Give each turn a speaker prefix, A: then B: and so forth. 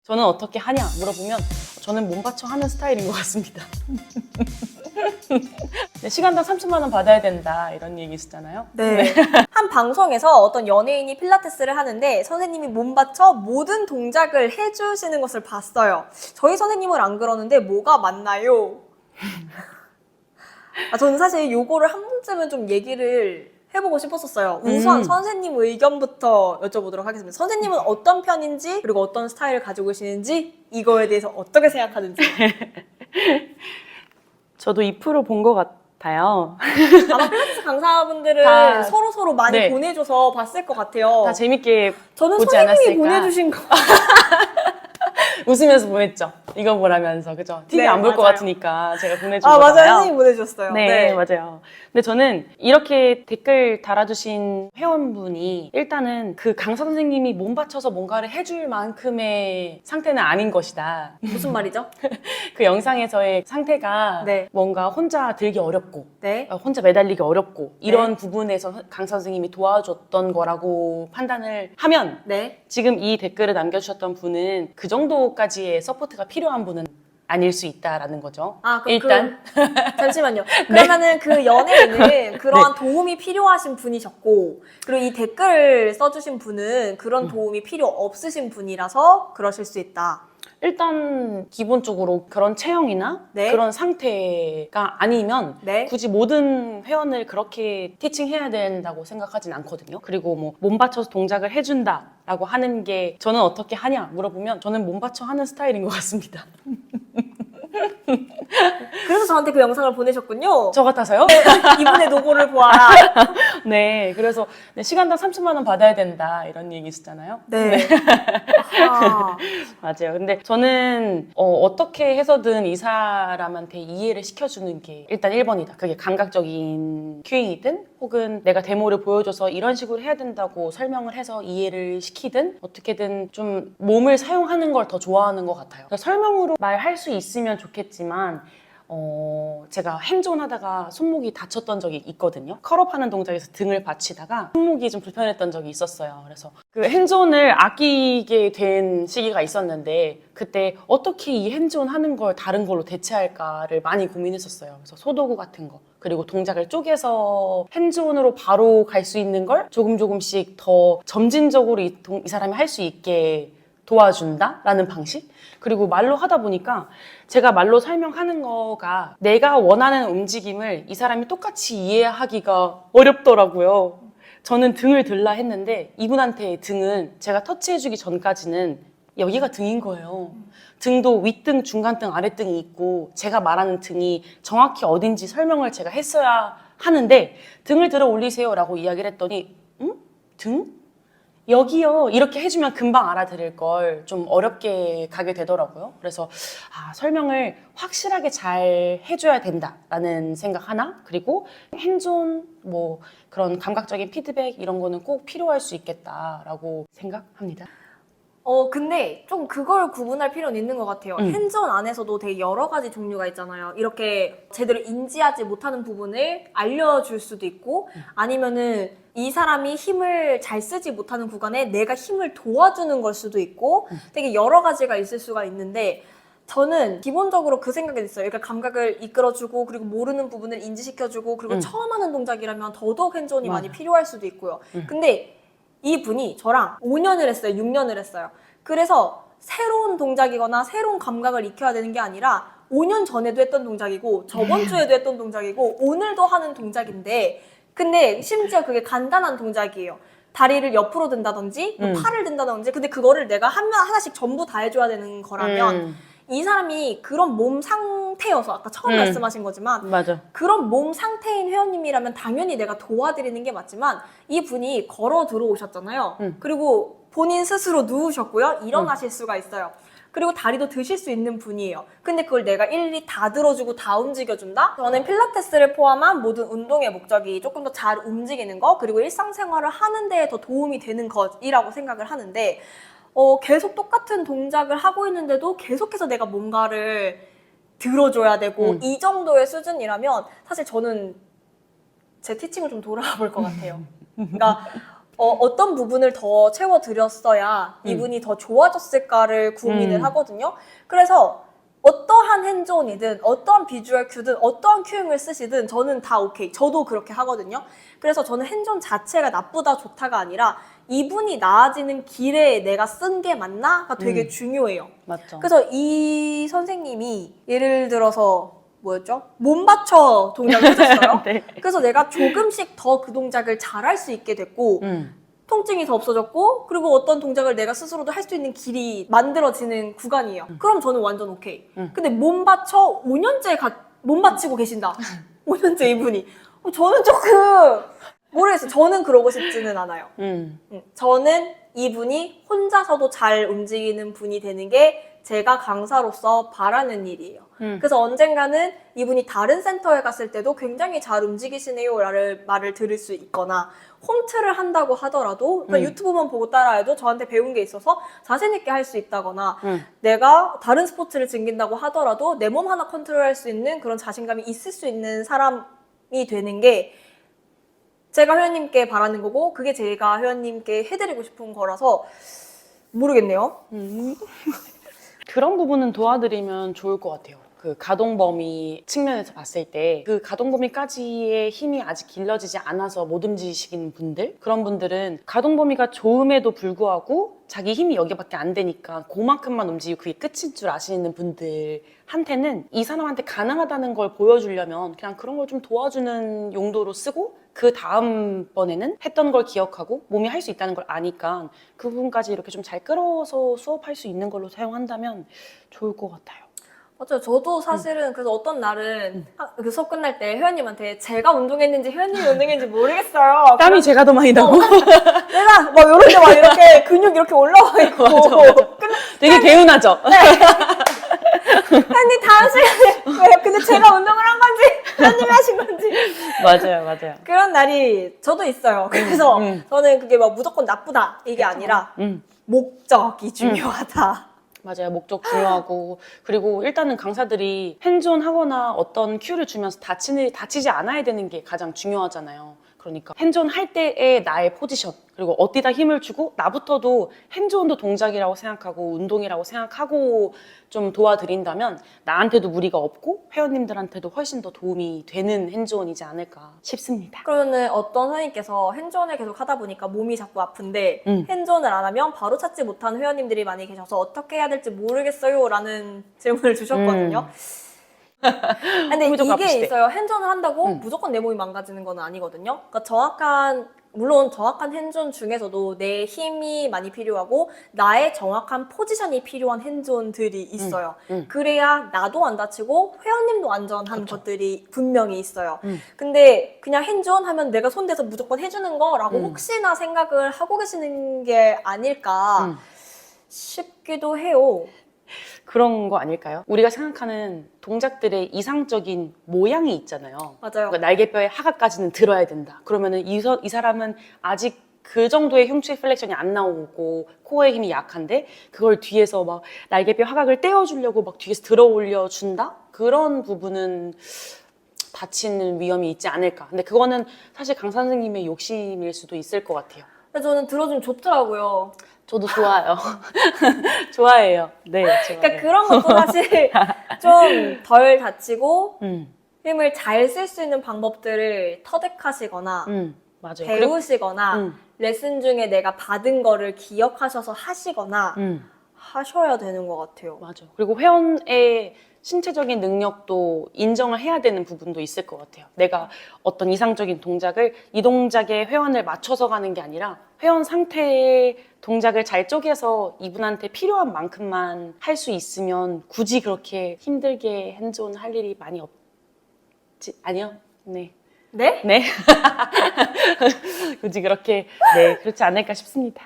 A: 저는 어떻게 하냐 물어보면 저는 몸바쳐 하는 스타일인 것 같습니다. 네, 시간당 30만 원 받아야 된다 이런 얘기 있었잖아요.
B: 네. 한 방송에서 어떤 연예인이 필라테스를 하는데 선생님이 몸바쳐 모든 동작을 해주시는 것을 봤어요. 저희 선생님은 안 그러는데 뭐가 맞나요? 저는 사실 요거를 한 번쯤은 좀 얘기를 해보고 싶었었어요. 우선 선생님 의견부터 여쭤보도록 하겠습니다. 선생님은 어떤 편인지 그리고 어떤 스타일을 가지고 계시는지 이거에 대해서 어떻게 생각하는지.
A: 저도 2% 본 것 같아요.
B: 아마 필라테스 강사분들은
A: 다,
B: 서로 많이
A: 네.
B: 보내줘서 봤을 것 같아요.
A: 다 재밌게
B: 저는
A: 보지
B: 선생님이
A: 않았을까.
B: 보내주신 거.
A: 웃으면서 보냈죠. 이거 보라면서 그죠? TV
B: 네,
A: 안 볼 것
B: 맞아요.
A: 같으니까 제가 보내준
B: 맞아요.
A: 거잖아요.
B: 선생님이 보내주셨어요.
A: 네, 맞아요. 근데 저는 이렇게 댓글 달아주신 회원분이 일단은 그 강사 선생님이 몸 바쳐서 뭔가를 해줄 만큼의 상태는 아닌 것이다.
B: 무슨 말이죠?
A: 그 영상에서의 상태가
B: 네.
A: 뭔가 혼자 들기 어렵고
B: 네.
A: 혼자 매달리기 어렵고 이런 부분에서 강사 선생님이 도와줬던 거라고 판단을 하면
B: 네.
A: 지금 이 댓글을 남겨주셨던 분은 그 정도까지의 서포트가 필요한 분은 아닐 수 있다라는 거죠.
B: 그럼
A: 일단
B: 잠시만요. 그러면은 그 연예인은 그러한
A: 네.
B: 도움이 필요하신 분이셨고, 그리고 이 댓글을 써주신 분은 그런 도움이 필요 없으신 분이라서 그러실 수 있다.
A: 일단 기본적으로 그런 체형이나
B: 네.
A: 그런 상태가 아니면
B: 네.
A: 굳이 모든 회원을 그렇게 티칭해야 된다고 생각하진 않거든요. 그리고 뭐 몸 바쳐서 동작을 해준다라고 하는 게 저는 어떻게 하냐 물어보면 저는 몸 바쳐 하는 스타일인 것 같습니다.
B: 그래서 저한테 그 영상을 보내셨군요.
A: 저 같아서요?
B: 이분의 노고를 보아라.
A: 네, 그래서 시간당 30만 원 받아야 된다 이런 얘기 있었잖아요.
B: 네. 아,
A: 맞아요. 근데 저는 어떻게 해서든 이 사람한테 이해를 시켜주는 게 일단 1번이다. 그게 감각적인 큐잉이든 혹은 내가 데모를 보여줘서 이런 식으로 해야 된다고 설명을 해서 이해를 시키든 어떻게든 좀 몸을 사용하는 걸 더 좋아하는 것 같아요. 그러니까 설명으로 말할 수 있으면 좋겠지만 제가 핸즈온 하다가 손목이 다쳤던 적이 있거든요. 컬업하는 동작에서 등을 받치다가 손목이 좀 불편했던 적이 있었어요. 그래서 그 핸즈온을 아끼게 된 시기가 있었는데 그때 어떻게 이 핸즈온 하는 걸 다른 걸로 대체할까를 많이 고민했었어요. 그래서 소도구 같은 거 그리고 동작을 쪼개서 핸즈온으로 바로 갈 수 있는 걸 조금씩 더 점진적으로 이 사람이 할 수 있게 도와준다라는 방식? 그리고 말로 하다 보니까 제가 말로 설명하는 거가 내가 원하는 움직임을 이 사람이 똑같이 이해하기가 어렵더라고요. 저는 등을 들라 했는데 이분한테 등은 제가 터치해주기 전까지는 여기가 등인 거예요. 등도 윗등, 중간등, 아랫등이 있고 제가 말하는 등이 정확히 어딘지 설명을 제가 했어야 하는데 등을 들어 올리세요 라고 이야기를 했더니 등? 여기요 이렇게 해주면 금방 알아들을 걸 좀 어렵게 가게 되더라고요. 그래서 설명을 확실하게 잘 해줘야 된다라는 생각 하나, 그리고 핸즈온 뭐 그런 감각적인 피드백 이런 거는 꼭 필요할 수 있겠다라고 생각합니다.
B: 근데 좀 그걸 구분할 필요는 있는 것 같아요. 핸즈온 안에서도 되게 여러 가지 종류가 있잖아요. 이렇게 제대로 인지하지 못하는 부분을 알려줄 수도 있고, 아니면은 이 사람이 힘을 잘 쓰지 못하는 구간에 내가 힘을 도와주는 걸 수도 있고, 되게 여러 가지가 있을 수가 있는데, 저는 기본적으로 그 생각이 있어요. 그러니까 감각을 이끌어주고, 그리고 모르는 부분을 인지시켜주고, 그리고 처음 하는 동작이라면 더더욱 핸즈온이 많이 필요할 수도 있고요. 근데 이 분이 저랑 5년을 했어요. 6년을 했어요. 그래서 새로운 동작이거나 새로운 감각을 익혀야 되는 게 아니라 5년 전에도 했던 동작이고 저번 주에도 했던 동작이고 오늘도 하는 동작인데, 근데 심지어 그게 간단한 동작이에요. 다리를 옆으로 든다든지 뭐 팔을 든다든지, 근데 그거를 내가 하나씩 전부 다 해줘야 되는 거라면 이 사람이 그런 몸 상태여서 아까 처음 말씀하신 거지만
A: 맞아.
B: 그런 몸 상태인 회원님이라면 당연히 내가 도와드리는 게 맞지만 이 분이 걸어 들어오셨잖아요. 그리고 본인 스스로 누우셨고요. 일어나실 수가 있어요. 그리고 다리도 드실 수 있는 분이에요. 근데 그걸 내가 일일이 다 들어주고 다 움직여준다? 저는 필라테스를 포함한 모든 운동의 목적이 조금 더 잘 움직이는 거, 그리고 일상생활을 하는 데에 더 도움이 되는 것이라고 생각을 하는데, 계속 똑같은 동작을 하고 있는데도 계속해서 내가 뭔가를 들어줘야 되고 이 정도의 수준이라면 사실 저는 제 티칭을 좀 돌아볼 것 같아요. 그러니까 어떤 부분을 더 채워드렸어야 이분이 더 좋아졌을까를 고민을 하거든요. 그래서 어떠한 핸즈온이든 어떠한 비주얼 큐든 어떠한 큐잉을 쓰시든 저는 다 오케이. 저도 그렇게 하거든요. 그래서 저는 핸즈온 자체가 나쁘다 좋다가 아니라 이분이 나아지는 길에 내가 쓴 게 맞나가 되게 중요해요.
A: 맞죠.
B: 그래서 이 선생님이 예를 들어서 뭐였죠? 몸 받쳐 동작을 해줬어요.
A: 네.
B: 그래서 내가 조금씩 더 그 동작을 잘할 수 있게 됐고 통증이 더 없어졌고 그리고 어떤 동작을 내가 스스로도 할 수 있는 길이 만들어지는 구간이에요. 그럼 저는 완전 오케이. 근데 몸 받쳐 5년째 몸 받치고 계신다. 5년째 이분이. 저는 조금 모르겠어요. 저는 그러고 싶지는 않아요. 저는 이분이 혼자서도 잘 움직이는 분이 되는 게 제가 강사로서 바라는 일이에요. 그래서 언젠가는 이분이 다른 센터에 갔을 때도 굉장히 잘 움직이시네요 라는 말을 들을 수 있거나 홈트를 한다고 하더라도 그러니까 유튜브만 보고 따라해도 저한테 배운 게 있어서 자신 있게 할 수 있다거나 내가 다른 스포츠를 즐긴다고 하더라도 내 몸 하나 컨트롤할 수 있는 그런 자신감이 있을 수 있는 사람이 되는 게 제가 회원님께 바라는 거고 그게 제가 회원님께 해드리고 싶은 거라서 모르겠네요.
A: 그런 부분은 도와드리면 좋을 것 같아요. 그 가동 범위 측면에서 봤을 때 그 가동 범위까지의 힘이 아직 길러지지 않아서 못 움직이시는 분들, 그런 분들은 가동 범위가 좋음에도 불구하고 자기 힘이 여기밖에 안 되니까 그만큼만 움직이고 그게 끝인 줄 아시는 분들한테는 이 사람한테 가능하다는 걸 보여주려면 그냥 그런 걸 좀 도와주는 용도로 쓰고 그 다음번에는 했던 걸 기억하고 몸이 할 수 있다는 걸 아니까 그 부분까지 이렇게 좀 잘 끌어서 수업할 수 있는 걸로 사용한다면 좋을 것 같아요.
B: 맞아요. 저도 사실은 그래서 어떤 날은 그 수업 끝날 때 회원님한테 제가 운동했는지 회원님이 운동했는지 모르겠어요.
A: 땀이 제가 더 많이 나고
B: 내가 막 이런 데 막 이렇게 근육 이렇게 올라와 있고
A: 맞아. 되게 개운하죠?
B: 회원님 다음 시간에 왜 근데 제가 운동을 한 건지 회원님이 하신 건지
A: 맞아요.
B: 그런 날이 저도 있어요. 그래서 저는 그게 막 무조건 나쁘다 이게 아니라 목적이 중요하다.
A: 맞아요. 목적 중요하고 그리고 일단은 강사들이 핸즈온 하거나 어떤 큐를 주면서 다치지 않아야 되는 게 가장 중요하잖아요. 그러니까 핸즈온 할 때의 나의 포지션 그리고 어디다 힘을 주고 나부터도 핸즈온도 동작이라고 생각하고 운동이라고 생각하고 좀 도와드린다면 나한테도 무리가 없고 회원님들한테도 훨씬 더 도움이 되는 핸즈온이지 않을까 싶습니다.
B: 그러면은 어떤 선생님께서 핸즈온을 계속 하다 보니까 몸이 자꾸 아픈데 핸즈온을 안 하면 바로 찾지 못하는 회원님들이 많이 계셔서 어떻게 해야 될지 모르겠어요 라는 질문을 주셨거든요. 근데 이게
A: 아프시대.
B: 있어요. 핸즈온을 한다고 무조건 내 몸이 망가지는 건 아니거든요. 그러니까 물론 정확한 핸즈온 중에서도 내 힘이 많이 필요하고 나의 정확한 포지션이 필요한 핸즈온들이 있어요. 그래야 나도 안 다치고 회원님도 안전한 것들이 분명히 있어요. 근데 그냥 핸즈온 하면 내가 손대서 무조건 해주는 거라고 혹시나 생각을 하고 계시는 게 아닐까 싶기도 해요.
A: 그런 거 아닐까요? 우리가 생각하는 동작들의 이상적인 모양이 있잖아요.
B: 맞아요.
A: 그러니까 날개뼈의 하각까지는 들어야 된다. 그러면은 이 사람은 아직 그 정도의 흉추 플렉션이 안 나오고 코어의 힘이 약한데 그걸 뒤에서 막 날개뼈 하각을 떼어주려고 막 뒤에서 들어 올려준다? 그런 부분은 다치는 위험이 있지 않을까. 근데 그거는 사실 강사 선생님의 욕심일 수도 있을 것 같아요.
B: 근데 저는 들어주면 좋더라고요.
A: 저도 좋아요. 좋아해요. 네, 좋아해요.
B: 그러니까 그런 것도 사실 좀 덜 다치고 힘을 잘 쓸 수 있는 방법들을 터득하시거나
A: 맞아요.
B: 배우시거나 레슨 중에 내가 받은 거를 기억하셔서 하시거나 하셔야 되는 것 같아요.
A: 맞아. 그리고 회원의 신체적인 능력도 인정을 해야 되는 부분도 있을 것 같아요. 내가 어떤 이상적인 동작을 이 동작에 회원을 맞춰서 가는 게 아니라 회원 상태의 동작을 잘 쪼개서 이분한테 필요한 만큼만 할 수 있으면 굳이 그렇게 힘들게 핸즈온 할 일이 많이 없지? 아니요. 네.
B: 네?
A: 네. 굳이 그렇게, 네, 그렇지 않을까 싶습니다.